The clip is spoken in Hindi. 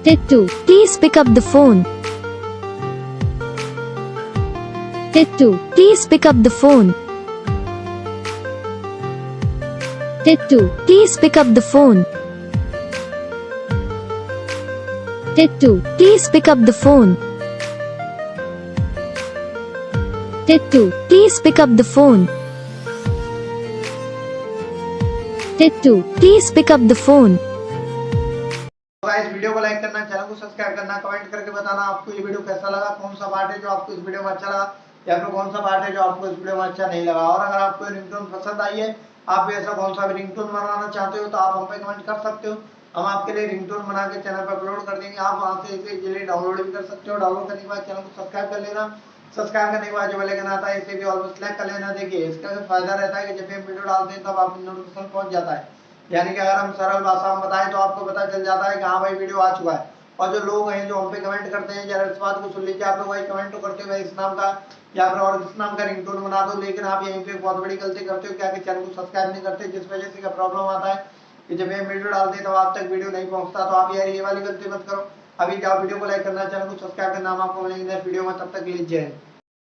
Tittu, please pick up the phone. Tittu, please pick up the phone. Tittu, please pick up the phone. Tittu, please pick up the phone. Tittu, please pick up the phone. Tittu, please pick up the phone. Guys video को लाइक करना, चैनल को सब्सक्राइब करना, कमेंट करके बताना आपको ये वीडियो कैसा लगा, कौन सा पार्ट है जो आपको इस वीडियो में अच्छा लगा या फिर कौन सा पार्ट है जो आपको इस वीडियो में अच्छा नहीं लगा। और अगर आपको रिंगटोन पसंद आई है, आप भी ऐसा कौन सा भी रिंगटोन बनाना चाहते हो तो आप हम पे कमेंट कर सकते हो। हम आपके लिए रिंगटोन बना के चैनल पर अपलोड कर देंगे। आप वहां से इसे इजीली डाउनलोड भी कर सकते हो। डाउनलोड करने के बाद चैनल को सब्सक्राइब कर लेना। सब्सक्राइब करने के बाद जो बेल आइकन आता है इसे भी ऑल पर सेलेक्ट कर लेना। देखिए इसका फायदा रहता है कि जब भी हम वीडियो डालते हैं तब आपको नोटिफिकेशन पहुंच जाता है। यानी कि अगर हम सरल भाषा में बताएं तो आपको पता चल जाता है कि हाँ भाई वीडियो आ चुका है। और जो लोग हैं जो हम पे कमेंट करते हैं, जरा इस बात को सुन लीजिए, आप लोग भाई कमेंट तो करते हो इस नाम का या फिर और किस नाम का रिंगटोन बना दो, लेकिन आप यहीं पे बहुत बड़ी गलती करते हो, क्या कि चैनल को सब्सक्राइब नहीं करते, जिस वजह से क्या प्रॉब्लम आता है कि जब हम वीडियो डालते हैं तो आप तक वीडियो नहीं पहुंचता। तो आप यार ये वाली गलती मत करो। अभी जाओ वीडियो को लाइक करना, चैनल को सब्सक्राइब करना। हम आपको मिलेंगे नेक्स्ट वीडियो में, तब तक के लिए जय हिंद।